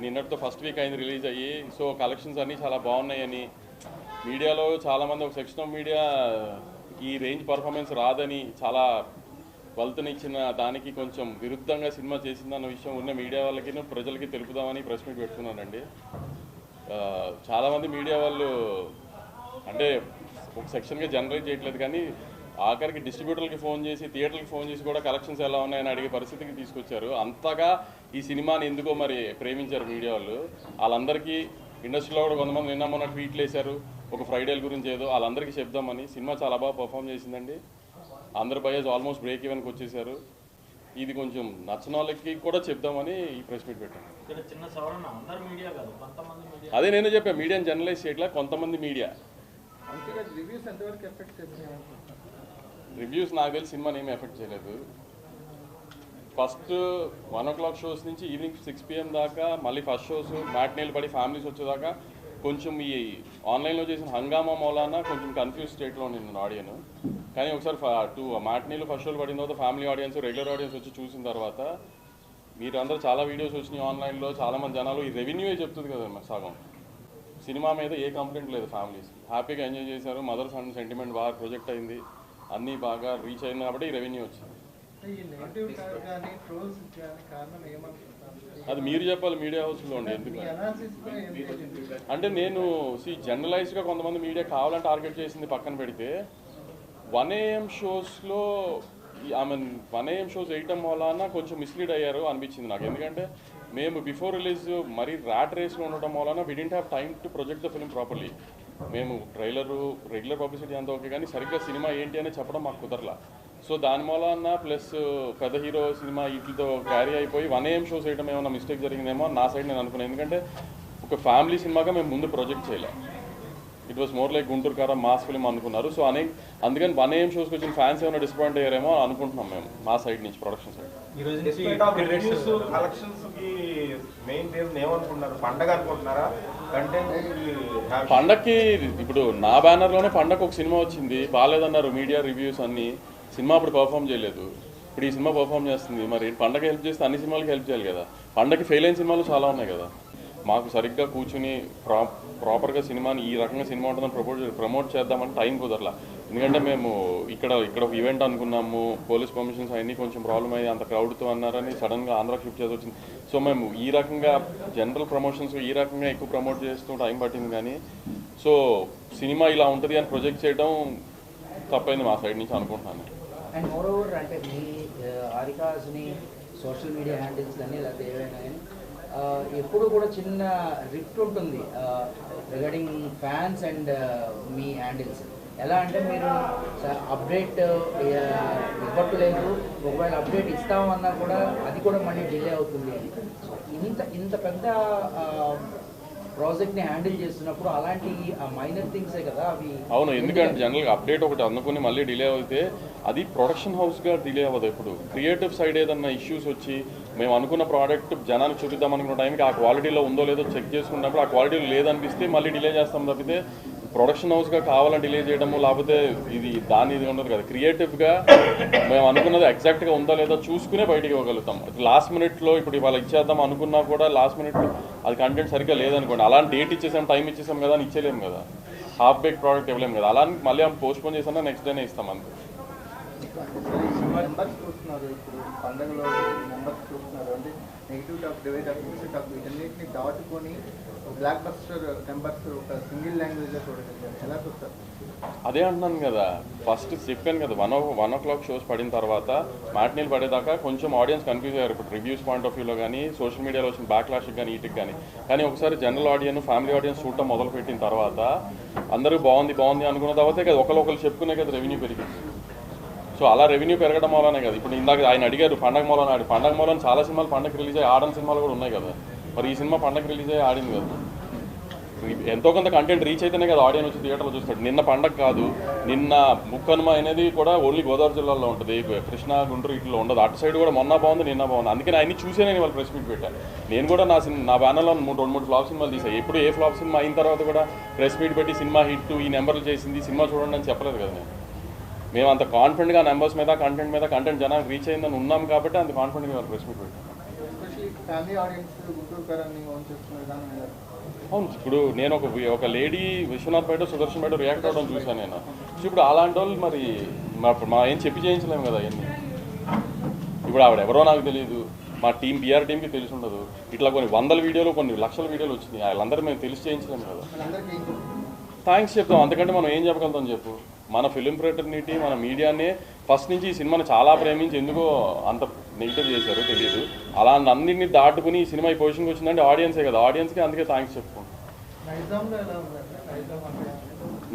నిన్నటితో first week అయింది release అయ్యి. సో కలెక్షన్స్ అన్నీ చాలా బాగున్నాయని మీడియాలో చాలామంది, ఒక సెక్షన్ ఆఫ్ మీడియా ఈ రేంజ్ పర్ఫార్మెన్స్ రాదని చాలా వల్తనిచ్చిన దానికి కొంచెం విరుద్ధంగా సినిమా చేసిందన్న విషయం ఉన్న మీడియా వాళ్ళకి ప్రజలకి తెలుపుదామని ప్రెస్ మీట్ పెట్టుకున్నానండి. చాలామంది మీడియా వాళ్ళు అంటే ఒక సెక్షన్గా జనరేట్ చేయట్లేదు, కానీ ఆఖరికి డిస్ట్రిబ్యూటర్లకి ఫోన్ చేసి థియేటర్కి ఫోన్ చేసి కూడా కలెక్షన్స్ ఎలా ఉన్నాయని అడిగే పరిస్థితికి తీసుకొచ్చారు. అంతగా ఈ సినిమాని ఎందుకో మరి ప్రేమించారు మీడియా వాళ్ళు. వాళ్ళందరికీ ఇండస్ట్రీలో కూడా కొంతమంది నిన్న మొన్న ట్వీట్లు వేశారు ఒక ఫ్రైడేల గురించి ఏదో, వాళ్ళందరికీ చెప్దామని. సినిమా చాలా బాగా పర్ఫామ్ చేసిందండి. అందరు బయస్ ఆల్మోస్ట్ బ్రేక్ ఈవెన్కి వచ్చేసారు. ఇది కొంచెం నచ్చిన వాళ్ళకి కూడా చెప్దామని ఈ ప్రెస్ మీట్ పెట్టాను. అదే నేను చెప్పాను, మీడియాని జర్నలైజ్ చేయట్లా, కొంతమంది మీడియా. రివ్యూస్ నాకు తెలిసి సినిమాని ఏమీ ఎఫెక్ట్ చేయలేదు. ఫస్ట్ 1 o'clock షోస్ నుంచి ఈవినింగ్ 6 PM దాకా, మళ్ళీ ఫస్ట్ షోస్ మ్యాట్నీలు పడి ఫ్యామిలీస్ వచ్చేదాకా కొంచెం ఈ ఆన్లైన్లో చేసిన హంగామా మూలాన కొంచెం కన్ఫ్యూజ్ స్టేట్లో ఉండింది ఆడియన్. కానీ ఒకసారి మ్యాట్నీలు ఫస్ట్ షోలు పడిన తర్వాత ఫ్యామిలీ ఆడియన్స్, రెగ్యులర్ ఆడియన్స్ వచ్చి చూసిన తర్వాత మీరందరూ చాలా వీడియోస్ వచ్చినాయి ఆన్లైన్లో, చాలామంది జనాలు ఈ రెవెన్యూ చెప్తుంది కదా సగం. సినిమా మీద ఏ కంప్లైంట్ లేదు, ఫ్యామిలీస్ హ్యాపీగా ఎంజాయ్ చేశారు. మదర్స్ అండ్ సెంటిమెంట్ బాగా ప్రొజెక్ట్ అయింది, అన్నీ బాగా రీచ్ అయింది కాబట్టి ఈ రెవెన్యూ వచ్చింది. అది మీరు చెప్పాలి మీడియా హౌస్లో ఉండి. ఎందుకు అంటే నేను జనరలైజ్గా కొంతమంది మీడియా కావాలని టార్గెట్ చేసింది పక్కన పెడితే 1 AM షోస్లో ఐ మీన్ 1 AM షోస్ వేయటం వలన కొంచెం మిస్లీడ్ అయ్యారు అనిపించింది నాకు. ఎందుకంటే మేము బిఫోర్ రిలీజ్ మరీ ర్యాట్ రేస్లో ఉండటం వలన we didn't have time to project the film properly. మేము ట్రైలరు రెగ్యులర్ పబ్లిసిటీ అంతా ఓకే, కానీ సరిగ్గా సినిమా ఏంటి అని చెప్పడం మాకు కుదరలా. సో దాని మూలన ప్లస్ పెద్ద హీరో సినిమా వీటితో క్యారీ అయిపోయి 1 AM షోస్ వేయడం ఏమైనా మిస్టేక్ జరిగిందేమో నా సైడ్ నేను అనుకున్నాను. ఎందుకంటే ఒక ఫ్యామిలీ సినిమాగా మేము ముందు ప్రొజెక్ట్ చేయలే. It was more like Guntur కారం మాస్ ఫిల్మ్ అనుకున్నారు. సో అందుకని 1 AM షోస్కి వచ్చిన ఫ్యాన్స్ ఏమైనా డిసప్పాయింట్ అయ్యారేమో అనుకుంటున్నాం మేము మా సైడ్ నుంచి, ప్రొడక్షన్ సైడ్. పండక్కి ఇప్పుడు నా బ్యానర్లోనే పండగ ఒక సినిమా వచ్చింది, బాగాలేదన్నారు మీడియా రివ్యూస్ అన్నీ. సినిమా అప్పుడు పర్ఫామ్ చేయలేదు, ఇప్పుడు ఈ సినిమా పర్ఫామ్ చేస్తుంది. మరి పండగ హెల్ప్ చేస్తే అన్ని సినిమాలకి హెల్ప్ చేయాలి కదా. పండగకి ఫెయిల్ అయిన సినిమాలు చాలా ఉన్నాయి కదా. మాకు సరిగ్గా కూర్చుని ప్రాపర్గా సినిమాని ఈ రకంగా సినిమా ఉంటుందని ప్రమోట్ చేద్దామని టైం కుదరలా. ఎందుకంటే మేము ఇక్కడ ఒక ఈవెంట్ అనుకున్నాము, పోలీస్ పర్మిషన్స్ అవన్నీ కొంచెం ప్రాబ్లం అయ్యి అంత క్రౌడ్తో అన్నారని సడన్గా ఆంధ్రాకి షిఫ్ట్ చేసి వచ్చింది. సో మేము ఈ రకంగా జనరల్ ప్రమోషన్స్ ఈ రకంగా ఎక్కువ ప్రమోట్ చేస్తూ టైం పట్టింది. కానీ సో సినిమా ఇలా ఉంటుంది అని ప్రొజెక్ట్ చేయడం తప్పైంది మా సైడ్ నుంచి అనుకుంటున్నాను. అండ్ మోర్ ఓవర్ అంటే మీ ఆరికాస్ని సోషల్ మీడియా హ్యాండిల్స్ కానీ లేకపోతే ఏవైనా కానీ ఎప్పుడు కూడా చిన్న రిఫ్ట్ ఉంటుంది regarding fans and me handles. ఎలా అంటే మీరు అప్డేట్ ఇవ్వట్లేదు, ఒకవేళ అప్డేట్ ఇస్తామన్నా కూడా అది కూడా మళ్ళీ డిలే అవుతుంది. ఇంత పెద్ద ప్రాజెక్ట్ని హ్యాండిల్ చేస్తున్నప్పుడు అలాంటి మైనర్ థింగ్సే కదా అవి. అవును, ఎందుకంటే జనరల్గా అప్డేట్ ఒకటి అందుకుని మళ్ళీ డిలే అయితే అది ప్రొడక్షన్ హౌస్గా డిలే అవ్వదు. ఇప్పుడు క్రియేటివ్ సైడ్ ఏదన్నా ఇష్యూస్ వచ్చి మేము అనుకున్న ప్రోడక్ట్ జనానికి చూపిద్దాం అనుకున్న టైంకి ఆ క్వాలిటీలో ఉందో లేదో చెక్ చేసుకున్నప్పుడు ఆ క్వాలిటీలో లేదనిపిస్తే మళ్ళీ డిలే చేస్తాం తప్పితే ప్రొడక్షన్ హౌస్గా కావాలని డిలే చేయడము లేకపోతే ఇది ఉండదు కదా. క్రియేటివ్గా మేము అనుకున్నది ఎగ్జాక్ట్గా ఉందో లేదో చూసుకునే బయటికి ఇవ్వగలుగుతాం. లాస్ట్ మినిట్లో ఇప్పుడు ఇవాళ ఇచ్చేద్దాం అనుకున్నా కూడా లాస్ట్ మినిట్లో అది కంటెంట్ సరిగ్గా లేదనుకోండి, అలాంటి డేట్ ఇచ్చేసాం టైం ఇచ్చేసాం కదా అని ఇచ్చేలేము కదా, హాఫ్ బేక్ ప్రోడక్ట్ ఇవ్వలేము కదా. అలా మళ్ళీ పోస్ట్ పోన్ చేసినా నెక్స్ట్ డేనే ఇస్తాం అంతే. ఇప్పుడు పండుగలో మెంబర్స్ చూస్తున్నారు అంటే negative talk, divide talk, positive talk వీటన్నిటిని దాటుకొని బ్లాక్ బస్టర్ మెంబర్స్ ఒక సింగిల్ లాంగ్వేజ్లో చూడగలిగారు. ఎలా చూస్తారు? అదే అంటున్నాను కదా, ఫస్ట్ చెప్పాను కదా 1 o'clock షోస్ పడిన తర్వాత మ్యాట్నీలు పడేదాకా కొంచెం ఆడియన్స్ కన్ఫ్యూజ్ అయ్యారు. ఇప్పుడు రివ్యూస్ పాయింట్ ఆఫ్ వ్యూలో కానీ సోషల్ మీడియాలో వచ్చిన బ్యాక్లాష్కి కానీ వీటికి కానీ ఒకసారి జనరల్ ఆడియన్స్ ఫ్యామిలీ ఆడియన్స్ చూడటం మొదలుపెట్టిన తర్వాత అందరూ బాగుంది అనుకున్న తర్వాతే కదా ఒకరు చెప్పుకునే కదా రెవెన్యూ పెరిగింది. సో అలా రెవెన్యూ పెరగడం వల్లనే కదా. ఇప్పుడు ఇందాక ఆయన అడిగారు పండగ మూలన చాలా సినిమాలు పండగ రిలీజ్ అయ్యి ఆడని సినిమాలు కూడా ఉన్నాయి కదా. మరి ఈ సినిమా పండగ రిలీజ్ అయ్యి ఆడింది కదా. ఎంతో కొంత కంటెంట్ రీచ్ అయితేనే కదా ఆడియన్స్ వచ్చి థియేటర్లో చూస్తాడు. నిన్న పండగ కాదు, నిన్న ముక్కనుమ అనేది కూడా ఓన్లీ గోదావరి జిల్లాలో ఉంటుంది, కృష్ణా గుంటూరు ఇట్లో ఉండదు. అటు సైడ్ కూడా మొన్న బాగుంది నిన్న బాగుంది. అందుకని ఆయన్ని చూసే నేను వాళ్ళు ప్రెస్ మీట్ పెట్టాను. నేను కూడా నా బ్యానర్లో 2-3 ఫ్లాప్ సినిమాలు తీసాను. ఎప్పుడు ఏ ఫ్లాప్ సినిమా అయిన తర్వాత కూడా ప్రెస్ మీట్ పెట్టి సినిమా హిట్ ఈ నెంబర్లు చేసింది సినిమా చూడండి అని చెప్పలేదు కదా. మేము అంత కాన్ఫిడెంట్గా నెంబర్స్ మీద కంటెంట్ జనానికి రీచ్ అయిందని ఉన్నాం కాబట్టి అంత కాన్ఫిడెంట్గా ప్రెస్ మీట్ పెట్టాం. ఫ్యామిలీ ఆడియన్స్ గుంటూరు కారాన్ని ఓన్ చేసుకునే విధానం ఎలా? అవును, ఇప్పుడు నేను ఒక లేడీ విశ్వనాథ్ బయట సుదర్శన్ బయట రియాక్ట్ అవ్వడం చూశాను నేను. సో ఇప్పుడు అలాంటి వాళ్ళు మరి మా ఏం చెప్పి చేయించలేము కదా అవన్నీ. ఇప్పుడు ఆవిడ ఎవరో నాకు తెలియదు, మా బీఆర్ టీంకి తెలిసి ఉండదు. ఇట్లా కొన్ని వందల వీడియోలు కొన్ని లక్షల వీడియోలు వచ్చినాయి, వాళ్ళందరూ మేము తెలిసి చేయించలేము కదా. వాళ్ళందరికీ ఏం చెప్తారు? థ్యాంక్స్ చెప్తాం, అంతకంటే మనం ఏం చెప్పగలుగుతాం చెప్పు. మన ఫిలిం ఫ్రెటర్నిటీ మన మీడియానే ఫస్ట్ నుంచి ఈ సినిమాని చాలా ప్రేమించి ఎందుకో అంత నెగిటివ్ చేశారు తెలియదు. అలా అన్నింటినీ దాటుకుని ఈ సినిమా ఈ పొజిషన్కి వచ్చిందంటే ఆడియన్సే కదా, ఆడియన్స్కి అందుకే థ్యాంక్స్ చెప్పుకోండి.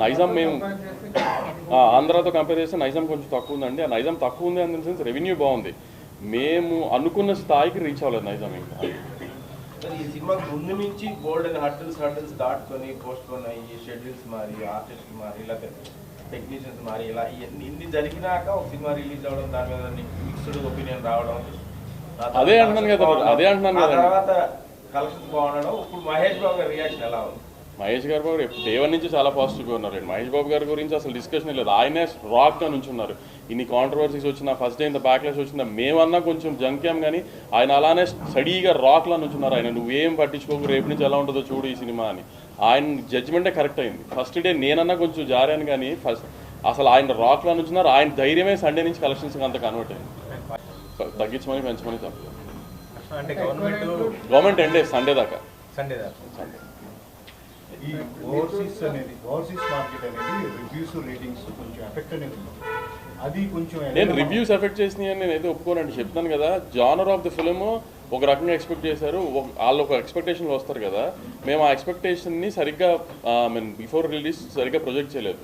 నైజాం మేము ఆంధ్రాతో కంపేర్ చేస్తే నైజాం కొంచెం తక్కువ ఉందండి. ఆ నైజాం తక్కువ ఉంది అన్ ద సెన్స్ రెవెన్యూ బాగుంది, మేము అనుకున్న స్థాయికి రీచ్ అవ్వలేదు నైజాం ఇంకా. ఈ సినిమాకి ముందు నుంచి బోల్డ్ అండ్ హర్డిల్స్ దాటుకొని పోస్ట్ పోన్ అయ్యి షెడ్యూల్స్ మారి ఆర్టిస్ట్ మారి ఇలా టెక్నీషియన్స్ మారి ఇలా ఇన్ని జరిగినాక ఒక సినిమా రిలీజ్ అవ్వడం, దాని మీద మిక్స్డ్ ఒపీనియన్ రావడం, అదే అంటున్నాను కదా. తర్వాత కలెక్షన్స్ బాగుండడం. ఇప్పుడు మహేష్ బాబు గారి రియాక్షన్ ఎలా ఉంది? మహేష్ గారు డే వన్ నుంచి చాలా పాజిటివ్గా ఉన్నారండి. మహేష్ బాబు గారి గురించి అసలు డిస్కషన్ లేదు, ఆయనే రాక్గా నుంచున్నారు. ఇన్ని కాంట్రవర్సీస్ వచ్చినా, ఫస్ట్ డే ఇంత బ్యాక్లాష్ వచ్చినా మేమన్నా కొంచెం జంక్యాం, కానీ ఆయన అలానే స్టడీగా రాక్లా నుంచున్నారు. ఆయన నువ్వేం పట్టించుకోకు, రేపు నుంచి ఎలా ఉంటుందో చూడు ఈ సినిమా అని. ఆయన జడ్జిమెంటే కరెక్ట్ అయింది. ఫస్ట్ డే నేనన్నా కొంచెం జారాను, కానీ అసలు ఆయన రాక్లా నుంచున్నారు. ఆయన ధైర్యమే సండే నుంచి కలెక్షన్స్ అంత కన్వర్ట్ అయింది. తగ్గించమని పెంచమని చెప్పలేదు. అంటే గవర్నమెంట్ ఎండే సండే దాకా. సండే ఈ ఓవర్సీస్ మార్కెట్ అనేది రివ్యూస్ రేటింగ్స్ కొంచెం ఎఫెక్ట్ అనేది ఉంది. అది కొంచెం నేను రివ్యూస్ ఎఫెక్ట్ చేసినాయి అని నేనైతే ఒప్పుకోనండి. చెప్తాను కదా, జానర్ ఆఫ్ ది ఫిల్మ్ ఒక రకంగా ఎక్స్పెక్ట్ చేశారు, వాళ్ళు ఒక ఎక్స్పెక్టేషన్లో వస్తారు కదా. మేము ఆ ఎక్స్పెక్టేషన్ని సరిగ్గా బిఫోర్ రిలీజ్ సరిగ్గా ప్రొజెక్ట్ చేయలేదు.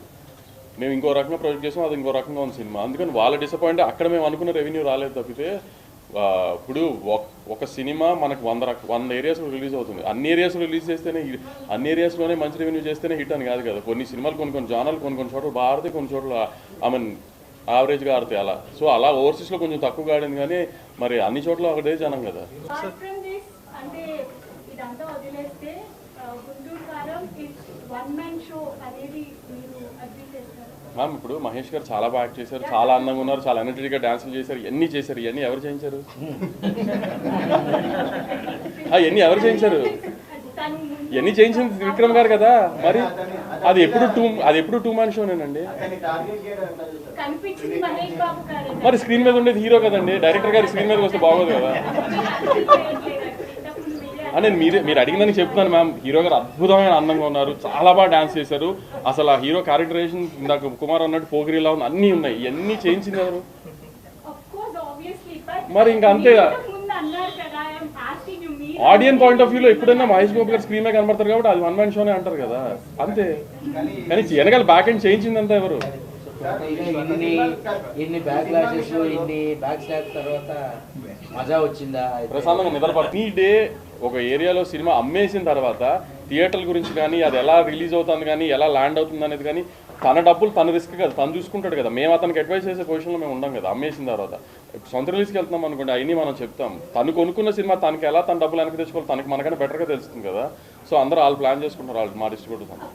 మేము ఇంకో రకంగా ప్రొజెక్ట్ చేసాం, అది ఇంకో రకంగా ఉంది సినిమా. అందుకని వాళ్ళ డిసప్పాయింట్ అక్కడ మేము అనుకున్న రెవెన్యూ రాలేదు తప్పితే. ఇప్పుడు ఒక సినిమా మనకు 100 ఏరియాస్లో రిలీజ్ అవుతుంది. అన్ని ఏరియాస్లో రిలీజ్ చేస్తేనే, అన్ని ఏరియాస్లోనే మంచి రెవెన్యూ చేస్తేనే హిట్ అని కాదు కదా. కొన్ని సినిమాలు కొన్ని జానర్లు కొన్ని చోట్ల బాగా ఆడితే, కొన్ని చోట్ల యావరేజ్గా ఆడితే అలా. సో అలా ఓవర్సీస్లో కొంచెం తక్కువగా ఆడింది, కానీ మరి అన్ని చోట్ల ఒకటే జనం కదా. అంటే ఇదంతా వదిలేస్తే గుంటూరు కారం వన్ మ్యాన్ షో అనేది మీరు అగ్రీ చేస్తారు? మ్యామ్ ఇప్పుడు మహేష్ గారు చాలా బాగా యాక్ట్ చేశారు, చాలా అందంగా ఉన్నారు, చాలా ఎనర్జెటిక్గా డాన్సులు చేశారు, ఇవన్నీ చేశారు. ఇవన్నీ ఎవరు చేయించారు? ఇవన్నీ ఎవరు చేయించారు? ఇవన్నీ చేయించింది విక్రమ్ గారు కదా. మరి అది ఎప్పుడు టూ మ్యాన్ షోనేనండి. కనిపించింది మహేష్ బాబు గారు. మరి స్క్రీన్ మీద ఉండేది హీరో కదండి, డైరెక్టర్ గారు స్క్రీన్ మీద వస్తే బాగోదు కదా. అని మీరు అడిగిందని చెప్తున్నాను మ్యామ్. హీరో గారు అద్భుతమైన అందంగా ఉన్నారు, చాలా బాగా డాన్స్ చేశారు. అసలు ఆ హీరో క్యారెక్టరేషన్ ఇందాక కుమార్ అన్నట్టు పోగిరిలా ఉంది, అన్నీ ఉన్నాయి. ఇవన్నీ చేయించింది ఎవరు? మరి ఇంకా అంతే. ఆడియన్ పాయింట్ ఆఫ్ వ్యూలో ఎప్పుడైనా మహేష్ బాబు గారు స్క్రీన్ మీద కనబడతారు కాబట్టి అది వన్ మ్యాన్ షోనే అంటారు కదా, అంతే. కానీ వెనకాల బ్యాక్ ఎండ్ చేయించిందంతా ఎవరు? ఇన్ని బ్యాక్ లాషెస్, ఇన్ని బ్యాక్ స్టాప్స్ తర్వాత మజా వచ్చిందా? ప్రశాంతంగా నిద్రపడుతుంది. ఈ డే ఒక ఏరియాలో సినిమా అమ్మేసిన తర్వాత థియేటర్ల గురించి కానీ, అది ఎలా రిలీజ్ అవుతుంది కానీ, ఎలా ల్యాండ్ అవుతుంది అనేది కానీ, తన డబ్బులు తన రిస్క్ కదా, తను చూసుకుంటాడు కదా. మేము అతనికి అడ్వైస్ చేసే పొజిషన్లో మేము ఉండం కదా. అమ్మేసిన తర్వాత సొంత రిలీజ్కి వెళ్తున్నాం అనుకోండి, అవన్నీ మనం చెప్తాం. తను కొనుక్కున్న సినిమా తనకి ఎలా తన డబ్బులు వెనక్కి తెచ్చుకోవాలి తనకి మనకన్నా బెటర్గా తెలుస్తుంది కదా. సో అందరూ వాళ్ళు ప్లాన్ చేసుకుంటారు, వాళ్ళు మా డిస్ట్రిబ్యూటర్స్.